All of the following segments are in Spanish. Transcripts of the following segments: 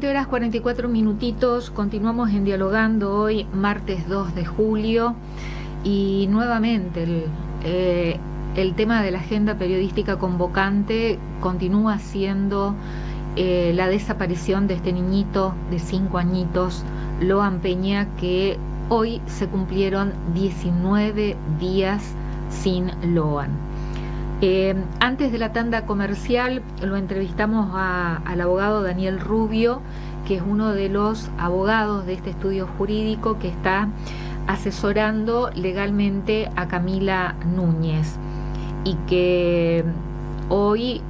20 horas 44 minutitos, continuamos en Dialogando hoy, martes 2 de julio, y nuevamente el tema de la agenda periodística convocante continúa siendo la desaparición de este niñito de 5 añitos, Loan Peña, que hoy se cumplieron 19 días sin Loan. Antes de la tanda comercial lo entrevistamos al abogado Daniel Rubio, que es uno de los abogados de este estudio jurídico que está asesorando legalmente a Camila Núñez y que hoy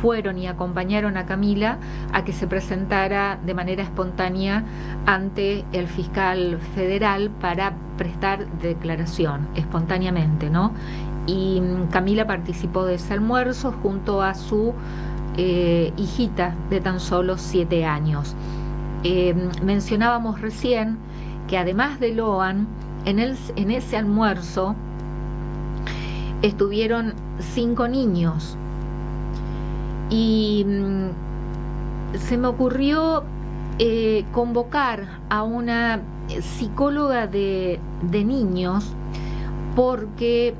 fueron y acompañaron a Camila a que se presentara de manera espontánea ante el fiscal federal para prestar declaración espontáneamente, ¿no? Y Camila participó de ese almuerzo junto a su hijita de tan solo 7 años. Mencionábamos recién que además de Loan, en ese almuerzo estuvieron 5 niños y se me ocurrió convocar a una psicóloga de niños, porque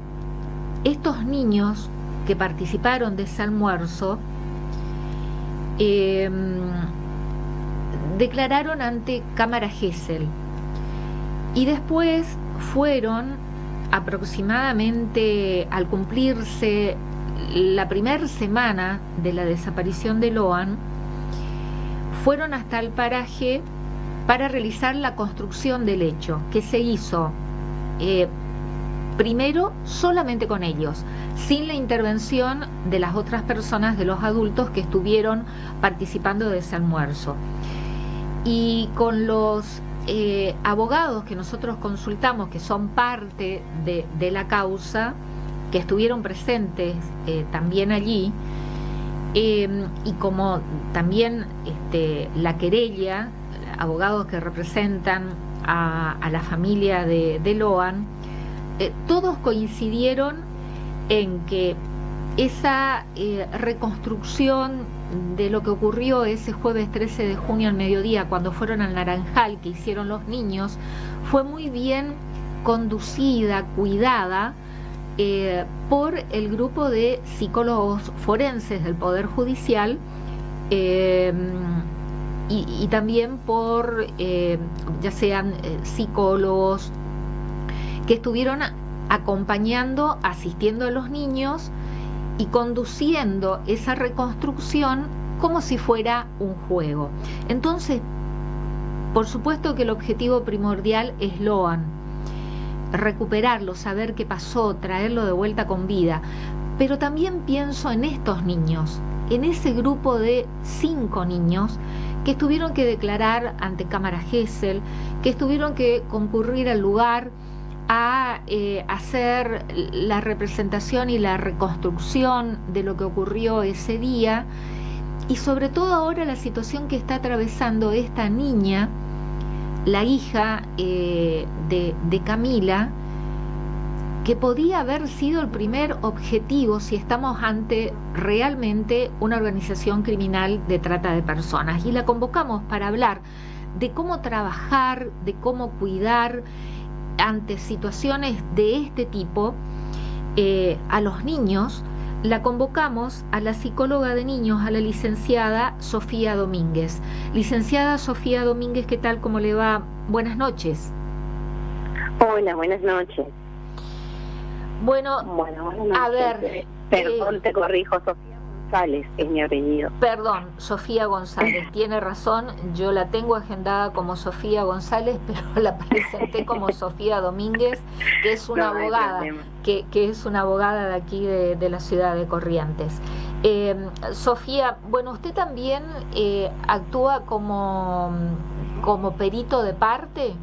estos niños que participaron de ese almuerzo declararon ante Cámara Gesell y después fueron aproximadamente al cumplirse la primera semana de la desaparición de Loan, fueron hasta el paraje para realizar la construcción del hecho, que se hizo primero solamente con ellos, sin la intervención de las otras personas, de los adultos que estuvieron participando de ese almuerzo. Y con los abogados que nosotros consultamos, que son parte de la causa, que estuvieron presentes también allí, y como también la querella, abogados que representan a la familia de Loan, todos coincidieron en que esa reconstrucción de lo que ocurrió ese jueves 13 de junio al mediodía, cuando fueron al Naranjal, que hicieron los niños, fue muy bien conducida, cuidada por el grupo de psicólogos forenses del Poder Judicial, y también por ya sean psicólogos que estuvieron acompañando, asistiendo a los niños y conduciendo esa reconstrucción como si fuera un juego. Entonces, por supuesto que el objetivo primordial es Loan, recuperarlo, saber qué pasó, traerlo de vuelta con vida, pero también pienso en estos niños, en ese grupo de 5 niños que tuvieron que declarar ante Cámara Gesell, que tuvieron que concurrir al lugar a hacer la representación y la reconstrucción de lo que ocurrió ese día, y sobre todo ahora la situación que está atravesando esta niña, la hija de Camila, que podía haber sido el primer objetivo si estamos ante realmente una organización criminal de trata de personas. Y la convocamos para hablar de cómo trabajar, de cómo cuidar ante situaciones de este tipo a los niños. La convocamos a la psicóloga de niños, a la licenciada Sofía Domínguez. Licenciada Sofía Domínguez, ¿qué tal? ¿Cómo le va? Buenas noches. Hola, buenas noches. Bueno, buenas noches. A ver... Perdón, te corrijo, Sofía González es mi apellido. Perdón, Sofía González, tiene razón, yo la tengo agendada como Sofía González, pero la presenté como Sofía Domínguez, que es una abogada, que es una abogada de aquí de la ciudad de Corrientes. Sofía, bueno, usted también actúa como perito de parte.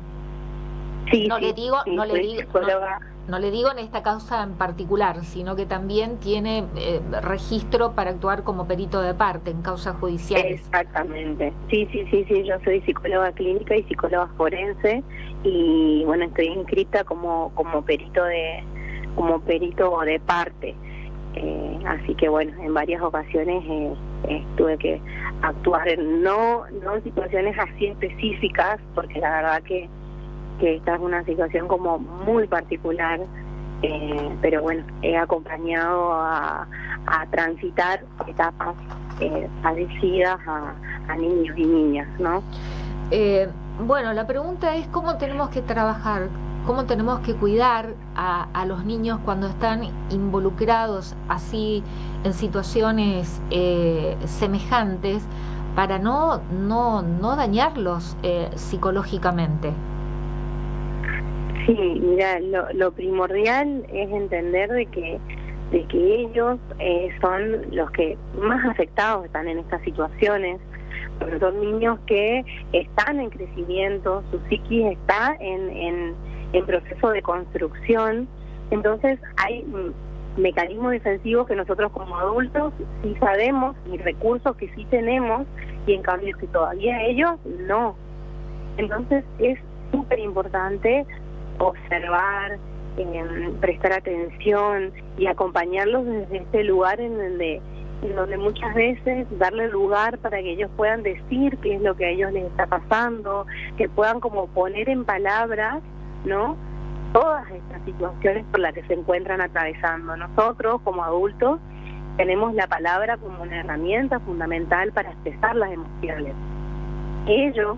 Sí, no sí, le digo, sí, no le digo, psicóloga. No le digo en esta causa en particular, sino que también tiene registro para actuar como perito de parte en causas judiciales. Exactamente. Sí, yo soy psicóloga clínica y psicóloga forense, y bueno, estoy inscrita como perito de parte. Así que bueno, en varias ocasiones tuve que actuar no en situaciones así específicas, porque la verdad que esta es una situación como muy particular, pero bueno, he acompañado a transitar etapas parecidas a niños y niñas, ¿no? Bueno, la pregunta es cómo tenemos que trabajar, cómo tenemos que cuidar a los niños cuando están involucrados así en situaciones semejantes para no dañarlos psicológicamente. Sí, mira, lo primordial es entender de que ellos son los que más afectados están en estas situaciones, porque son niños que están en crecimiento, su psiquis está en proceso de construcción. Entonces hay mecanismos defensivos que nosotros como adultos sí sabemos y recursos que sí tenemos, y en cambio que todavía ellos no. Entonces es súper importante observar, prestar atención y acompañarlos desde este lugar en donde muchas veces darle lugar para que ellos puedan decir qué es lo que a ellos les está pasando, que puedan como poner en palabras, ¿no?, todas estas situaciones por las que se encuentran atravesando. Nosotros como adultos tenemos la palabra como una herramienta fundamental para expresar las emociones. Ellos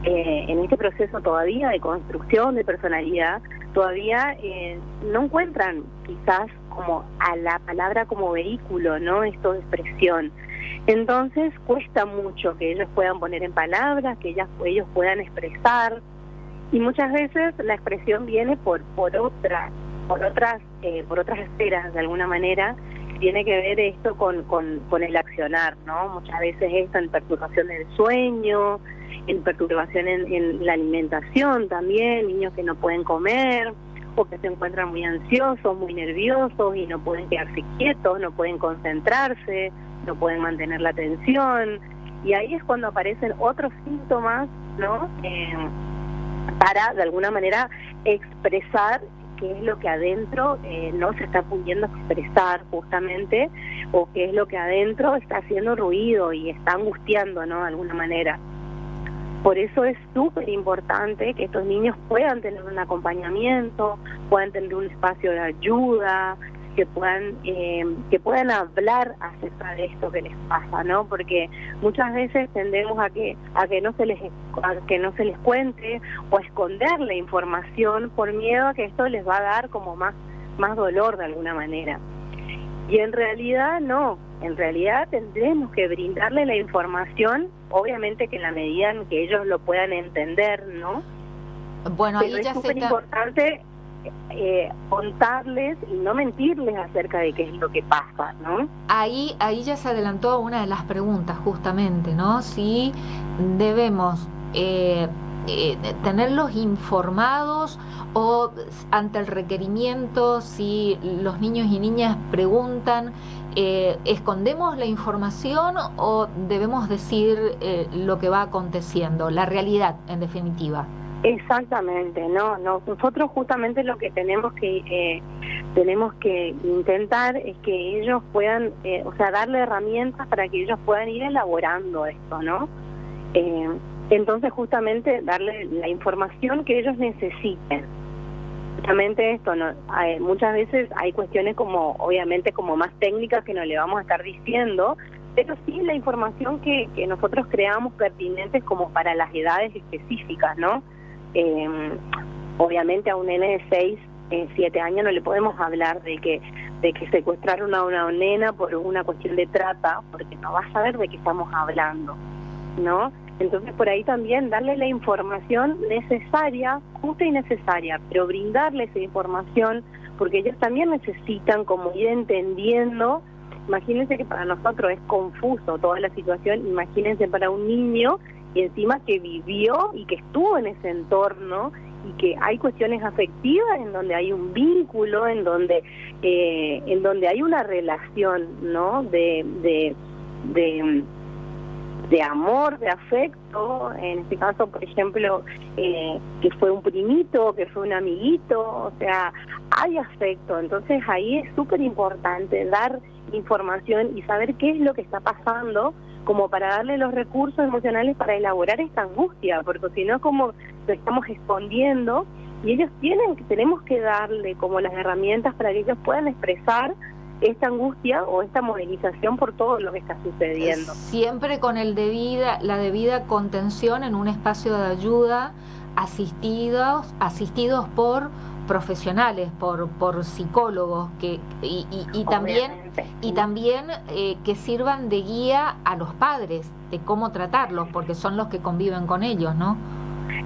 en este proceso todavía de construcción de personalidad todavía no encuentran quizás como a la palabra como vehículo, ¿no?, esto de expresión. Entonces cuesta mucho que ellos puedan poner en palabras, que ellos puedan expresar, y muchas veces la expresión viene por otras esferas de alguna manera. Tiene que ver esto con el accionar, ¿no? Muchas veces esto en perturbación del sueño, en perturbación en la alimentación también, niños que no pueden comer o que se encuentran muy ansiosos, muy nerviosos y no pueden quedarse quietos, no pueden concentrarse, no pueden mantener la atención, y ahí es cuando aparecen otros síntomas, ¿no?, para de alguna manera expresar qué es lo que adentro no se está pudiendo expresar justamente, o qué es lo que adentro está haciendo ruido y está angustiando, ¿no?, de alguna manera. Por eso es súper importante que estos niños puedan tener un acompañamiento, puedan tener un espacio de ayuda, que puedan hablar acerca de esto que les pasa, ¿no? Porque muchas veces tendemos a que no se les cuente, o a esconder la información por miedo a que esto les va a dar como más dolor de alguna manera. Y en realidad no, en realidad tendremos que brindarle la información, obviamente que en la medida en que ellos lo puedan entender, ¿no? Bueno, pero ahí ya es súper importante contarles y no mentirles acerca de qué es lo que pasa, ¿no? Ahí ya se adelantó una de las preguntas justamente, ¿no? Si debemos tenerlos informados, o ante el requerimiento, si los niños y niñas preguntan, ¿escondemos la información o debemos decir lo que va aconteciendo, la realidad en definitiva? Exactamente, no, nosotros justamente lo que tenemos que intentar es que ellos puedan, darle herramientas para que ellos puedan ir elaborando esto, ¿no? Entonces justamente darle la información que ellos necesiten. Justamente esto, ¿no? Muchas veces hay cuestiones como, obviamente, como más técnicas que no le vamos a estar diciendo, pero sí la información que nosotros creamos pertinentes como para las edades específicas, ¿no? Obviamente a un nene de 6, 7 años no le podemos hablar de que secuestraron a una nena por una cuestión de trata, porque no va a saber de qué estamos hablando, ¿no? Entonces por ahí también darle la información necesaria, justa y necesaria, pero brindarle esa información, porque ellos también necesitan como ir entendiendo. Imagínense que para nosotros es confuso toda la situación, imagínense para un niño, y encima que vivió y que estuvo en ese entorno, y que hay cuestiones afectivas en donde hay un vínculo, en donde hay una relación, ¿no?, de amor, de afecto, en este caso, por ejemplo, que fue un primito, que fue un amiguito, o sea, hay afecto. Entonces ahí es súper importante dar información y saber qué es lo que está pasando, como para darle los recursos emocionales para elaborar esta angustia, porque si no, como lo estamos escondiendo, y ellos tenemos que darle como las herramientas para que ellos puedan expresar esta angustia o esta movilización por todo lo que está sucediendo. Siempre con la debida contención en un espacio de ayuda, asistidos por profesionales, por psicólogos y también que sirvan de guía a los padres de cómo tratarlos, porque son los que conviven con ellos, ¿no?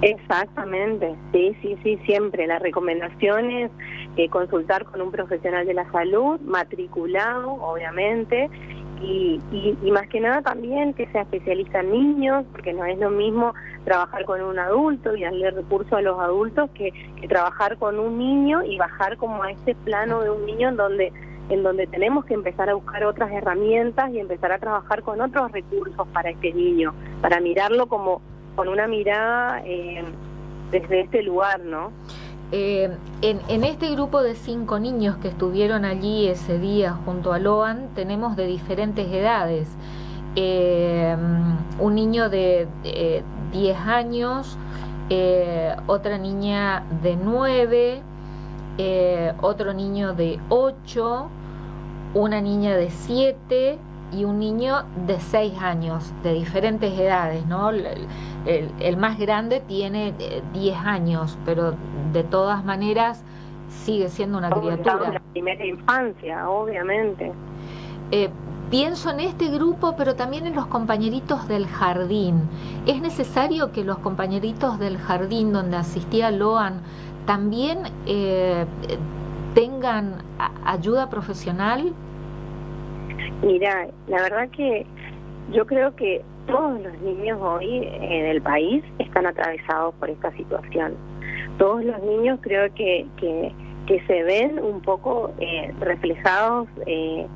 Exactamente, sí, siempre. La recomendación es consultar con un profesional de la salud, matriculado, obviamente, y más que nada también que sea especialista en niños, porque no es lo mismo trabajar con un adulto y darle recursos a los adultos que trabajar con un niño y bajar como a ese plano de un niño en donde tenemos que empezar a buscar otras herramientas y empezar a trabajar con otros recursos para este niño, para mirarlo como con una mirada desde este lugar, ¿no? En este grupo de 5 niños que estuvieron allí ese día junto a Loan, tenemos de diferentes edades. Un niño de 10 años, otra niña de 9, otro niño de 8, una niña de 7 y un niño de 6 años, de diferentes edades, ¿no? El más grande tiene 10 años, pero de todas maneras sigue siendo una criatura. La primera infancia, obviamente. Pienso en este grupo, pero también en los compañeritos del jardín. ¿Es necesario que los compañeritos del jardín donde asistía Loan también tengan ayuda profesional? Mira, la verdad que yo creo que todos los niños hoy del país están atravesados por esta situación. Todos los niños creo que se ven un poco reflejados en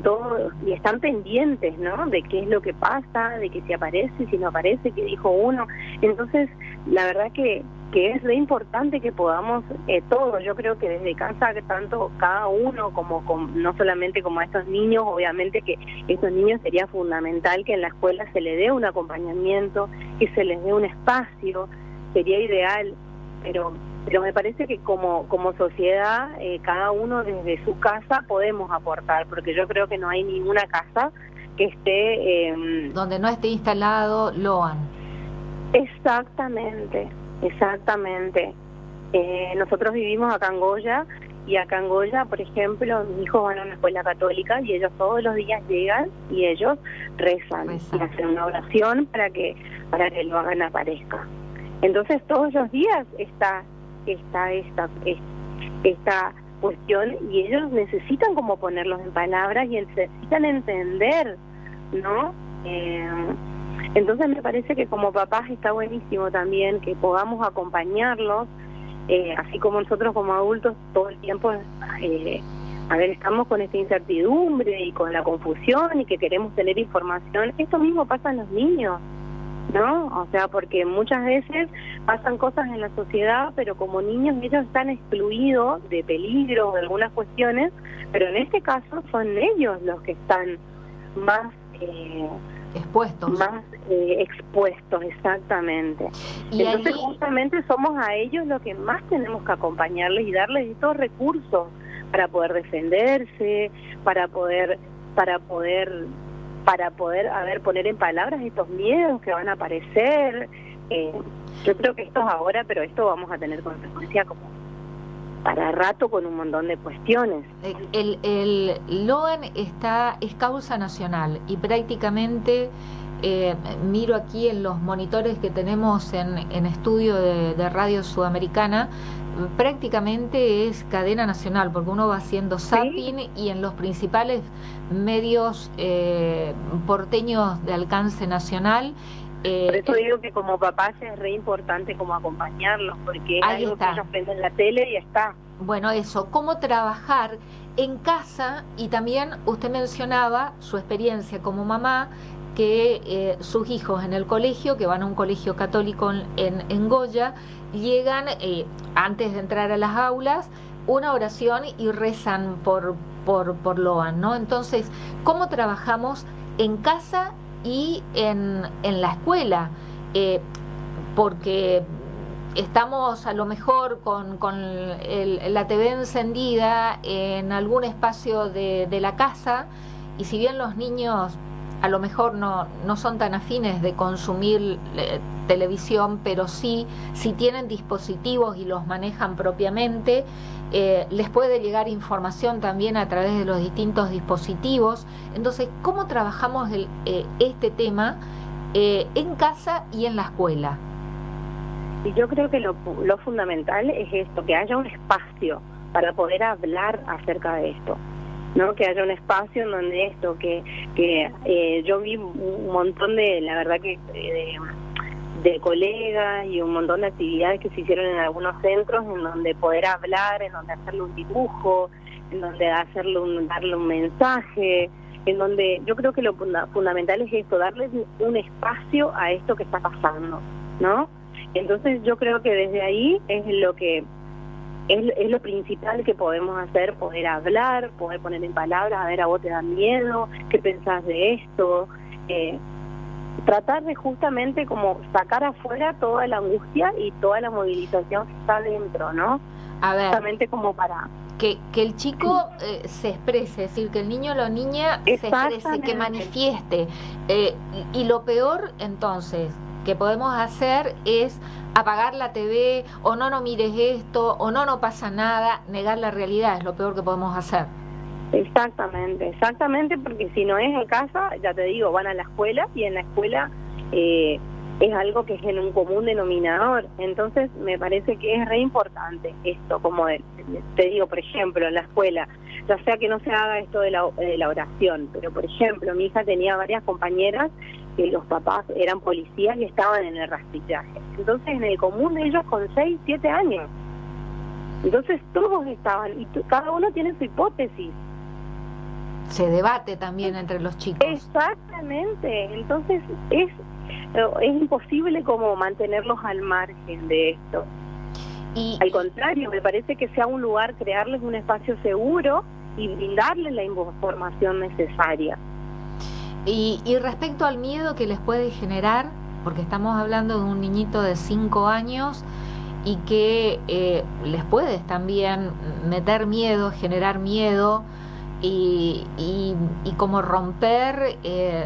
todo y están pendientes, ¿no? De qué es lo que pasa, de que si aparece, si no aparece, qué dijo uno. Entonces, la verdad que es re importante que podamos todos, yo creo que desde casa, tanto cada uno como no solamente como a estos niños, obviamente que estos niños sería fundamental que en la escuela se les dé un acompañamiento, que se les dé un espacio, sería ideal, pero me parece que como sociedad, cada uno desde su casa podemos aportar, porque yo creo que no hay ninguna casa que esté donde no esté instalado Loan. Exactamente. Nosotros vivimos acá en Goya, y acá en Goya, por ejemplo, mis hijos van a una escuela católica y ellos todos los días llegan y ellos rezan. Y hacen una oración para que lo hagan aparezca. Entonces todos los días está esta cuestión y ellos necesitan como ponerlos en palabras y necesitan entender, ¿no? Entonces me parece que como papás está buenísimo también que podamos acompañarlos, así como nosotros como adultos todo el tiempo, estamos con esta incertidumbre y con la confusión y que queremos tener información. Esto mismo pasa en los niños, ¿no? O sea, porque muchas veces pasan cosas en la sociedad, pero como niños ellos están excluidos de peligro, de algunas cuestiones, pero en este caso son ellos los que están más expuestos, exactamente. Y entonces justamente somos a ellos los que más tenemos que acompañarles y darles estos recursos para poder defenderse, para poder poner en palabras estos miedos que van a aparecer. Yo creo que esto es ahora, pero esto vamos a tener consecuencias como para rato con un montón de cuestiones. El Loan es causa nacional y prácticamente miro aquí en los monitores que tenemos en estudio de Radio Sudamericana, prácticamente es cadena nacional, porque uno va haciendo zapping, ¿sí? Y en los principales medios porteños de alcance nacional. Por eso digo que como papás es re importante como acompañarlos, porque es algo que ellos ven en la tele y ya está. Bueno, eso, cómo trabajar en casa, y también usted mencionaba su experiencia como mamá, que sus hijos en el colegio, que van a un colegio católico en Goya, llegan antes de entrar a las aulas, una oración y rezan por Loan, ¿no? Entonces, ¿cómo trabajamos en casa y en la escuela? Porque estamos a lo mejor con la TV encendida en algún espacio de la casa, y si bien los niños a lo mejor no son tan afines de consumir televisión, pero sí, si tienen dispositivos y los manejan propiamente, les puede llegar información también a través de los distintos dispositivos. Entonces, ¿cómo trabajamos este tema en casa y en la escuela? Y yo creo que lo fundamental es esto, que haya un espacio para poder hablar acerca de esto, ¿no? Que haya un espacio en donde esto, que yo vi un montón de, la verdad que de colegas y un montón de actividades que se hicieron en algunos centros, en donde poder hablar, en donde hacerle un dibujo, en donde darle un mensaje, en donde yo creo que lo fundamental es esto, darle un espacio a esto que está pasando, ¿no? Entonces yo creo que desde ahí es lo que es lo principal que podemos hacer, poder hablar, poder poner en palabras, a ver, a vos te da miedo, qué pensás de esto, tratar de justamente como sacar afuera toda la angustia y toda la movilización que está dentro, ¿no? A ver, justamente como para que el chico se exprese, es decir, que el niño o la niña se exprese, que manifieste, y lo peor entonces que podemos hacer es apagar la TV, o no mires esto, o no pasa nada. Negar la realidad es lo peor que podemos hacer. Exactamente, porque si no es en casa, ya te digo, van a la escuela, y en la escuela es algo que es en un común denominador. Entonces me parece que es re importante esto, como te digo, por ejemplo, en la escuela, ya sea que no se haga esto de la oración, pero por ejemplo, mi hija tenía varias compañeras que los papás eran policías y estaban en el rastrillaje. Entonces, en el común de ellos con 6, 7 años. Entonces, todos estaban, y cada uno tiene su hipótesis. Se debate también entre los chicos. Exactamente. Entonces, es imposible como mantenerlos al margen de esto. Y al contrario, me parece que sea un lugar, crearles un espacio seguro y brindarles la información necesaria. Y respecto al miedo que les puede generar, porque estamos hablando de un niñito de 5 años y que les puede también meter miedo, generar miedo y como romper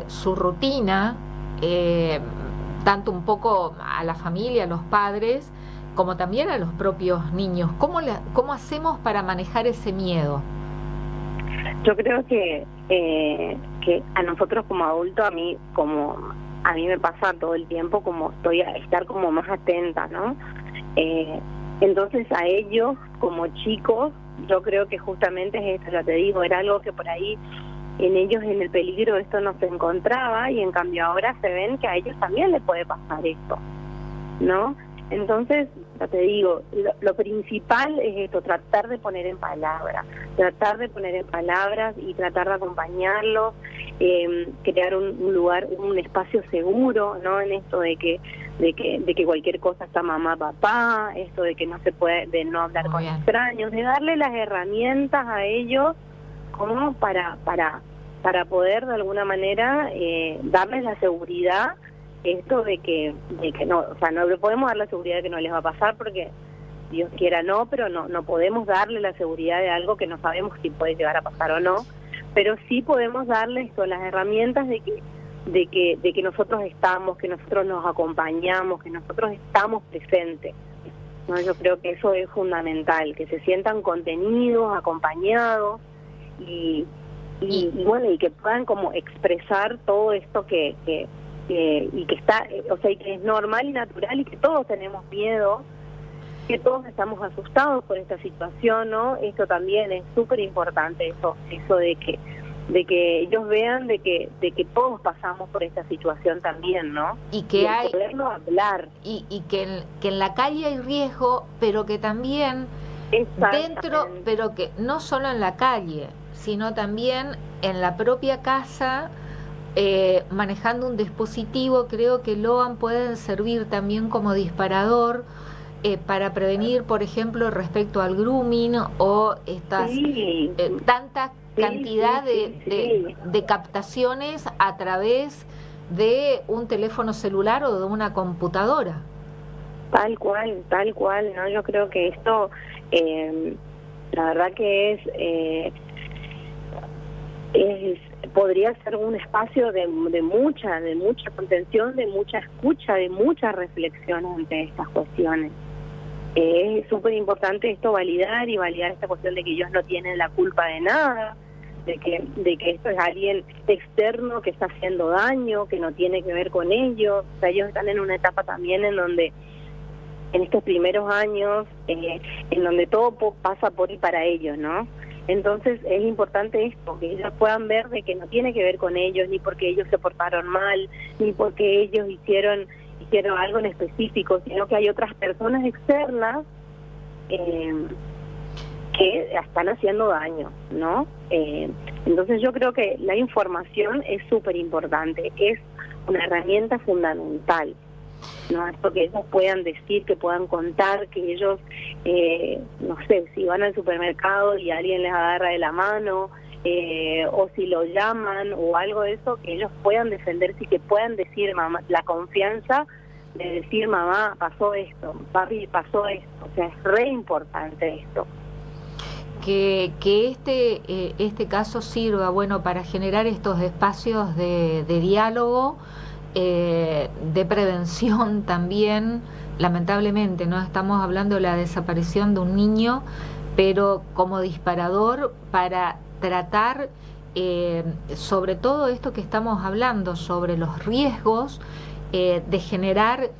su rutina, tanto un poco a la familia, a los padres, como también a los propios niños. ¿Cómo hacemos para manejar ese miedo? Yo creo que a nosotros como adultos, a mí me pasa todo el tiempo como estar como más atenta, ¿no? Entonces a ellos como chicos, yo creo que justamente es esto, ya te digo, era algo que por ahí en ellos, en el peligro, esto no se encontraba, y en cambio ahora se ven que a ellos también les puede pasar esto, ¿no? Entonces, ya te digo, lo principal es esto, tratar de poner en palabras y tratar de acompañarlos, crear un lugar, un espacio seguro, ¿no? En esto de que cualquier cosa está mamá, papá, esto de que no se puede, de no hablar con extraños, de darle las herramientas a ellos como para poder de alguna manera darles la seguridad, esto de que no, o sea, no le podemos dar la seguridad de que no les va a pasar, porque Dios quiera no, pero no podemos darle la seguridad de algo que no sabemos si puede llegar a pasar o no, pero sí podemos darles todas las herramientas de que nosotros estamos, que nosotros nos acompañamos, que nosotros estamos presentes, ¿no? Yo creo que eso es fundamental, que se sientan contenidos, acompañados y bueno, y que puedan como expresar todo esto y que está, o sea, y que es normal y natural, y que todos tenemos miedo, que todos estamos asustados por esta situación, ¿no? Esto también es súper importante, eso de que ellos vean de que todos pasamos por esta situación también, ¿no? Y que hay poderlo hablar, y que en la calle hay riesgo, pero que también dentro, pero que no solo en la calle, sino también en la propia casa, manejando un dispositivo. Creo que Loan pueden servir también como disparador, para prevenir, por ejemplo, respecto al grooming o estas tanta cantidad de captaciones a través de un teléfono celular o de una computadora. Tal cual, ¿no? Yo creo que esto, la verdad que podría ser un espacio de mucha contención, de mucha escucha, de mucha reflexión ante estas cuestiones. Es súper importante esto, validar esta cuestión de que ellos no tienen la culpa de nada, de que esto es alguien externo que está haciendo daño, que no tiene que ver con ellos. O sea, ellos están en una etapa también en donde, en estos primeros años, en donde todo pasa por y para ellos, ¿no? Entonces es importante esto, que ellos puedan ver de que no tiene que ver con ellos, ni porque ellos se portaron mal, ni porque ellos hicieron algo en específico, sino que hay otras personas externas que están haciendo daño, ¿no? Entonces yo creo que la información es súper importante, es una herramienta fundamental, ¿no? Esto que ellos puedan decir, que puedan contar, que ellos, no sé, si van al supermercado y alguien les agarra de la mano, o si lo llaman o algo de eso, que ellos puedan defenderse y que puedan decir, mamá, la confianza de decir, mamá, pasó esto, papi, pasó esto. O sea, es re importante esto. Que este caso sirva, bueno, para generar estos espacios de diálogo, de prevención también. Lamentablemente no estamos hablando de la desaparición de un niño, pero como disparador para tratar sobre todo esto que estamos hablando, sobre los riesgos de generar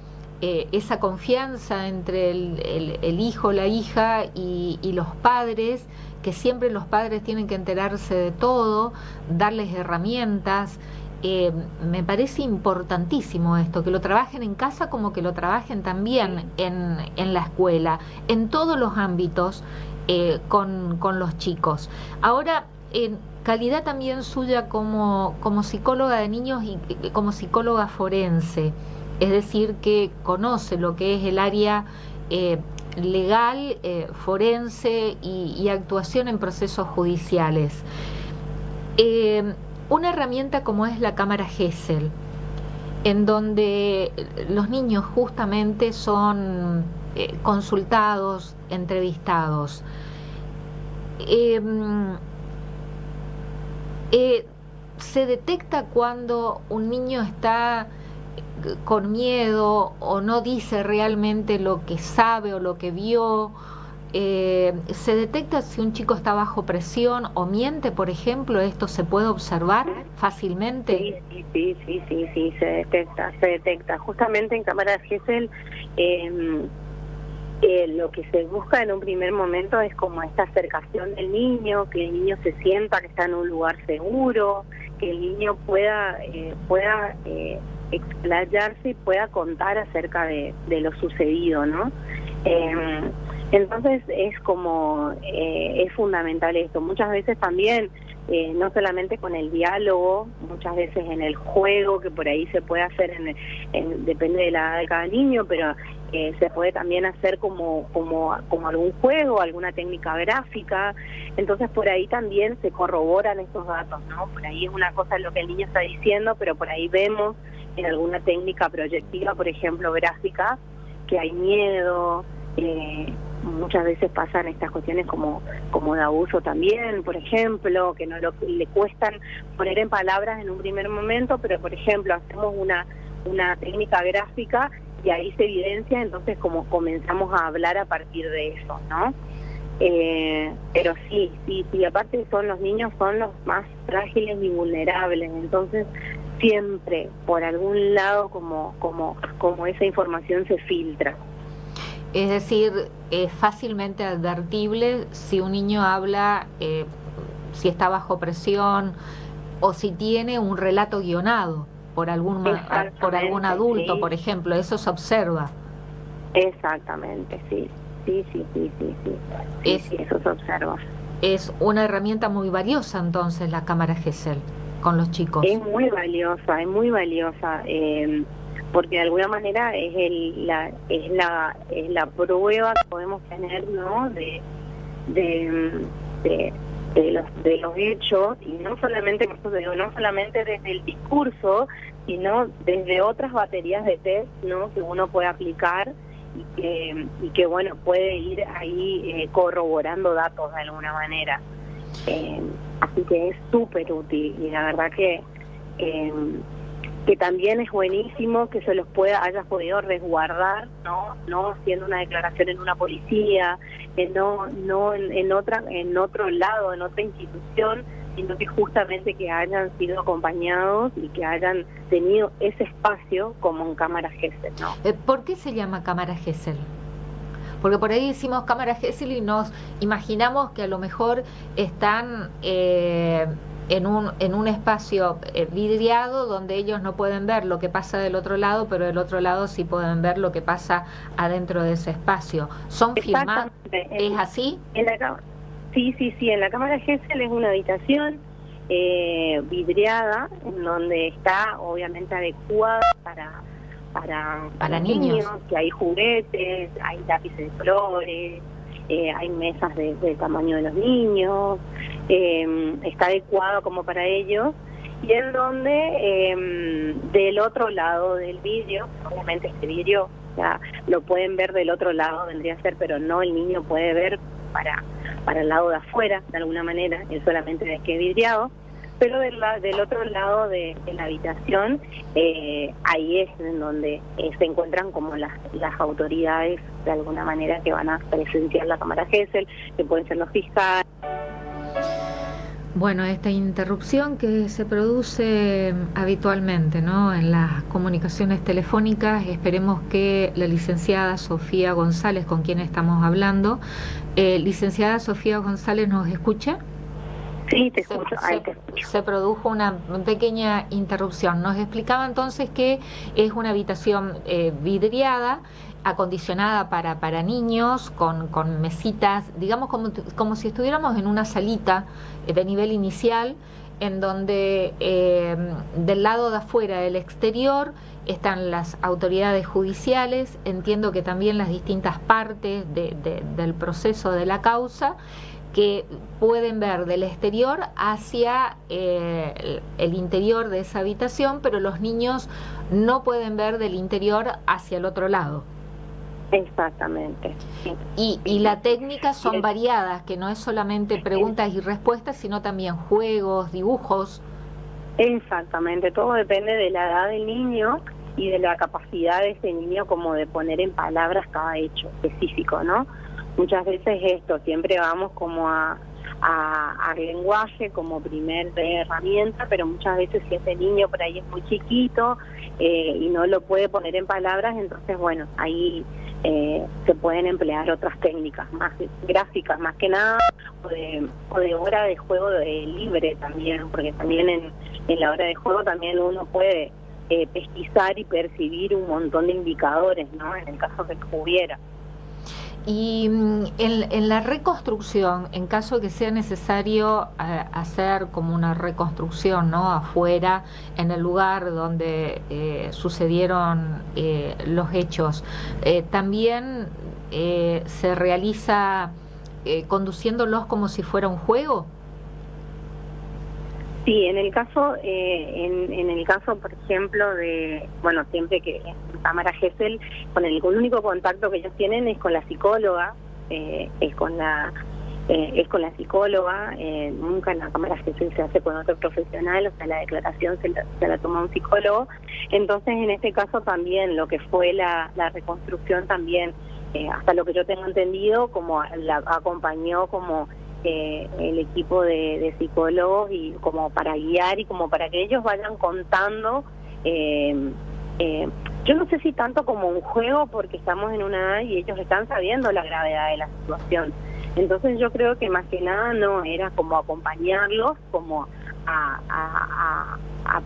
esa confianza entre el hijo, la hija y los padres, que siempre los padres tienen que enterarse de todo, darles herramientas. Me parece importantísimo esto, que lo trabajen en casa como que lo trabajen también en la escuela, en todos los ámbitos, con los chicos. Ahora, en calidad también suya como psicóloga de niños y como psicóloga forense, es decir, que conoce lo que es el área legal, forense y actuación en procesos judiciales. Una herramienta como es la cámara Gesell, en donde los niños justamente son consultados, entrevistados. Se detecta cuando un niño está con miedo o no dice realmente lo que sabe o lo que vio. Se detecta si un chico está bajo presión o miente, por ejemplo. ¿Esto se puede observar fácilmente? Sí, se detecta. Justamente en cámara Gesell lo que se busca en un primer momento es como esta acercación del niño, que el niño se sienta que está en un lugar seguro, que el niño pueda explayarse y pueda contar acerca de lo sucedido, ¿no? Entonces es como es fundamental esto. Muchas veces también, no solamente con el diálogo, muchas veces en el juego, que por ahí se puede hacer, depende de la edad de cada niño, pero se puede también hacer como algún juego, alguna técnica gráfica. Entonces por ahí también se corroboran estos datos, ¿no? Por ahí es una cosa lo que el niño está diciendo, pero por ahí vemos en alguna técnica proyectiva, por ejemplo gráfica, que hay miedo. Muchas veces pasan estas cuestiones como de abuso también, por ejemplo, que no le cuestan poner en palabras en un primer momento, pero por ejemplo hacemos una técnica gráfica y ahí se evidencia, entonces como comenzamos a hablar a partir de eso, ¿no? Pero sí, aparte los niños son los más frágiles y vulnerables, entonces siempre por algún lado como esa información se filtra. Es decir, es fácilmente advertible si un niño habla, si está bajo presión o si tiene un relato guionado por algún adulto, sí. Por ejemplo, eso se observa. Exactamente, sí, eso se observa. Es una herramienta muy valiosa entonces la cámara Gesell con los chicos. Es muy valiosa. porque de alguna manera es la prueba que podemos tener, ¿no? De los hechos, y no solamente, por eso digo, no solamente desde el discurso, sino desde otras baterías de test, ¿no? Que uno puede aplicar y que bueno, puede ir ahí corroborando datos de alguna manera. Así que es súper útil, y la verdad que también es buenísimo que se los hayas podido resguardar, no haciendo una declaración en una policía, no en otro lado, en otra institución, sino que justamente que hayan sido acompañados y que hayan tenido ese espacio como en cámara Gesell, ¿no? ¿Por qué se llama cámara Gesell? Porque por ahí decimos cámara Gesell y nos imaginamos que a lo mejor están en un espacio vidriado donde ellos no pueden ver lo que pasa del otro lado, pero del otro lado sí pueden ver lo que pasa adentro de ese espacio. ¿Son filmados? ¿Es así? Sí, en la cámara Gesell es una habitación vidriada, en donde está obviamente adecuada para niños, que hay juguetes, hay lápices de colores, hay mesas del tamaño de los niños, está adecuado como para ellos, y en donde del otro lado del vidrio, obviamente este vidrio ya lo pueden ver del otro lado, vendría a ser, pero no el niño puede ver para el lado de afuera, de alguna manera, él solamente ve que es vidriado, pero del otro lado de la habitación, ahí es en donde se encuentran como las autoridades, de alguna manera, que van a presenciar la cámara Gesell, que pueden ser los fiscales. Bueno, esta interrupción que se produce habitualmente, ¿no?, en las comunicaciones telefónicas, esperemos que la licenciada Sofía González, con quien estamos hablando, licenciada Sofía González, ¿nos escucha? Sí, te escucho. Se produjo una pequeña interrupción. Nos explicaba entonces que es una habitación vidriada, acondicionada para niños, con mesitas, digamos como si estuviéramos en una salita de nivel inicial, en donde del lado de afuera, del exterior, están las autoridades judiciales, entiendo que también las distintas partes del proceso de la causa, que pueden ver del exterior hacia el interior de esa habitación, pero los niños no pueden ver del interior hacia el otro lado. Exactamente. Sí. Y las técnicas son variadas, que no es solamente preguntas y respuestas, sino también juegos, dibujos. Exactamente, todo depende de la edad del niño y de la capacidad de ese niño como de poner en palabras cada hecho específico, ¿no? Muchas veces siempre vamos como a lenguaje como primer herramienta, pero muchas veces si ese niño por ahí es muy chiquito y no lo puede poner en palabras, entonces bueno, ahí se pueden emplear otras técnicas más gráficas, más que nada, o de hora de juego libre también, porque también en la hora de juego también uno puede pesquisar y percibir un montón de indicadores, ¿no?, en el caso que hubiera. Y en la reconstrucción, en caso que sea necesario hacer como una reconstrucción, ¿no?, afuera, en el lugar donde sucedieron los hechos, también se realiza conduciéndolos como si fuera un juego. Sí, en el caso, por ejemplo, siempre que en cámara Gesell, con el único contacto que ellos tienen es con la psicóloga, es con la psicóloga, nunca en la cámara Gesell se hace con otro profesional, o sea, la declaración se la toma un psicólogo. Entonces, en este caso también, lo que fue la reconstrucción también, hasta lo que yo tengo entendido, como la acompañó como el equipo de psicólogos, y como para guiar y como para que ellos vayan contando, yo no sé si tanto como un juego, porque estamos en una edad y ellos están sabiendo la gravedad de la situación. Entonces yo creo que más que nada no era como acompañarlos, como a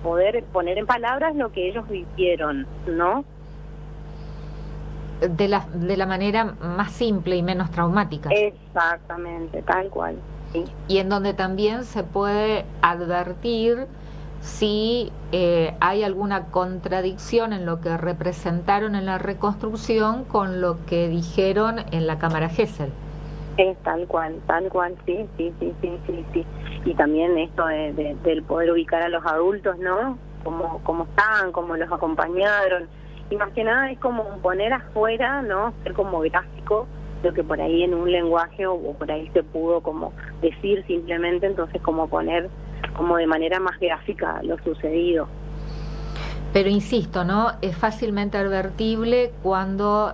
poder poner en palabras lo que ellos vivieron, ¿no? De la manera más simple y menos traumática. Exactamente, tal cual, sí. Y en donde también se puede advertir si hay alguna contradicción en lo que representaron en la reconstrucción con lo que dijeron en la Cámara Gesell. Es tal cual, sí. Y también esto del poder ubicar a los adultos, ¿no? Cómo están, cómo los acompañaron. Y más que nada es como poner afuera, ¿no? Ser como gráfico lo que por ahí en un lenguaje o por ahí se pudo como decir simplemente, entonces como poner como de manera más gráfica lo sucedido. Pero insisto, ¿no? Es fácilmente advertible cuando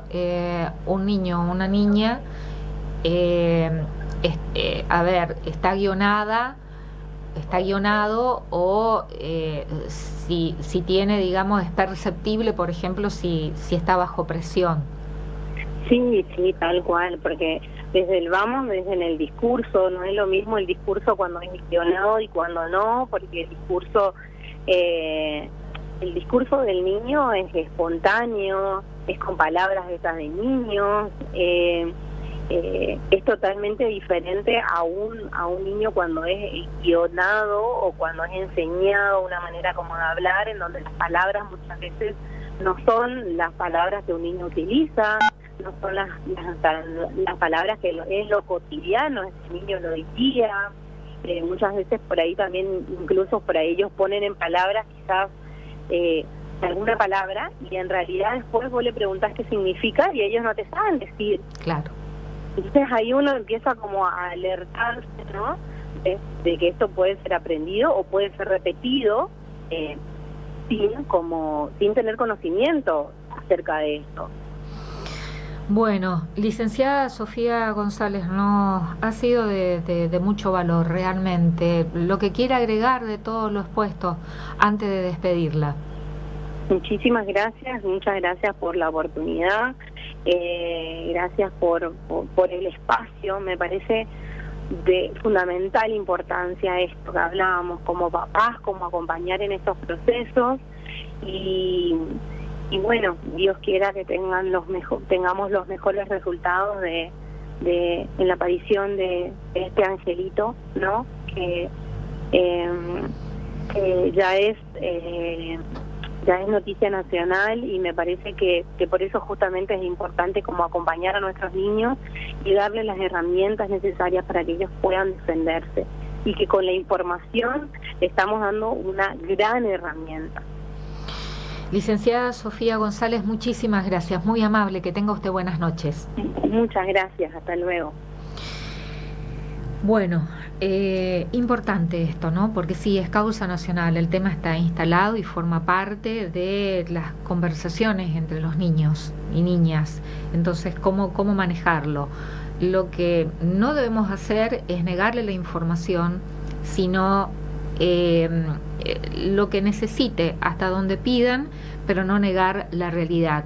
un niño o una niña, está guionado o si tiene, digamos, es perceptible, por ejemplo, si está bajo presión. Sí, tal cual, porque desde en el discurso, no es lo mismo el discurso cuando es guionado y cuando no, porque el discurso del niño es espontáneo, es con palabras esas de niños, es totalmente diferente a un niño cuando es guionado o cuando es enseñado una manera como de hablar, en donde las palabras muchas veces no son las palabras que un niño utiliza, no son las palabras que es lo cotidiano, este niño lo diría. Muchas veces por ahí también, incluso por ahí ellos ponen en palabras quizás alguna palabra y en realidad después vos le preguntás qué significa y ellos no te saben decir. Claro. Entonces ahí uno empieza como a alertarse, ¿no? De que esto puede ser aprendido o puede ser repetido sin tener conocimiento acerca de esto. Bueno, licenciada Sofía González, nos ha sido de mucho valor realmente. Lo que quiera agregar de todo lo expuesto antes de despedirla. Muchísimas gracias, muchas gracias por la oportunidad, gracias por el espacio. Me parece de fundamental importancia esto que hablábamos como papás, como acompañar en estos procesos y bueno, Dios quiera que tengamos los mejores resultados en la aparición de este angelito, ¿no? Que ya es noticia nacional y me parece que por eso justamente es importante como acompañar a nuestros niños y darles las herramientas necesarias para que ellos puedan defenderse y que con la información le estamos dando una gran herramienta. Licenciada Sofía González, muchísimas gracias, muy amable, que tenga usted buenas noches. Muchas gracias, hasta luego. Bueno, importante esto, ¿no? Porque sí, es causa nacional, el tema está instalado y forma parte de las conversaciones entre los niños y niñas. Entonces, ¿cómo manejarlo? Lo que no debemos hacer es negarle la información, sino lo que necesite, hasta donde pidan, pero no negar la realidad.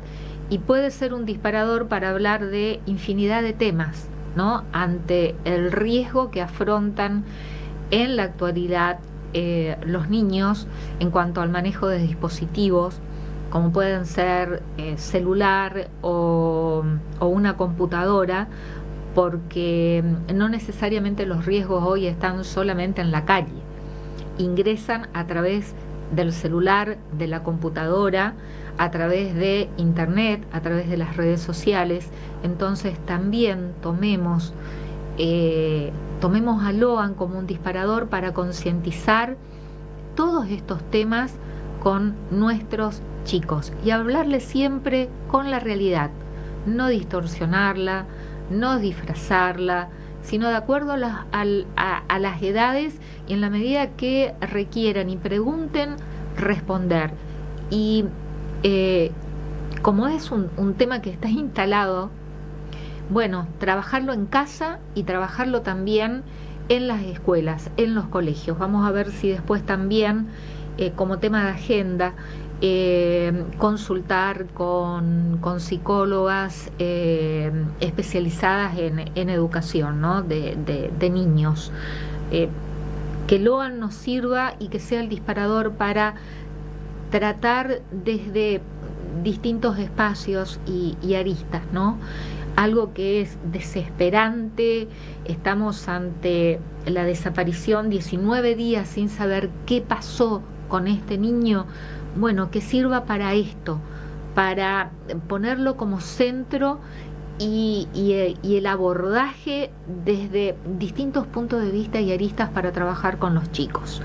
Y puede ser un disparador para hablar de infinidad de temas, ¿no? Ante el riesgo que afrontan en la actualidad los niños en cuanto al manejo de dispositivos, como pueden ser celular o una computadora, porque no necesariamente los riesgos hoy están solamente en la calle. Ingresan a través del celular, de la computadora, a través de internet, a través de las redes sociales. Entonces también tomemos a LOAN como un disparador para concientizar todos estos temas con nuestros chicos y hablarles siempre con la realidad, no distorsionarla, no disfrazarla, sino de acuerdo a las edades y en la medida que requieran y pregunten, responder. Y como es un tema que está instalado, bueno, trabajarlo en casa y trabajarlo también en las escuelas, en los colegios. Vamos a ver si después también, como tema de agenda, consultar con psicólogas especializadas en educación, ¿no? de niños. Que LOAN nos sirva y que sea el disparador para tratar desde distintos espacios y aristas, ¿no? Algo que es desesperante. Estamos ante la desaparición, 19 días sin saber qué pasó con este niño, bueno, que sirva para esto, para ponerlo como centro y el abordaje desde distintos puntos de vista y aristas para trabajar con los chicos.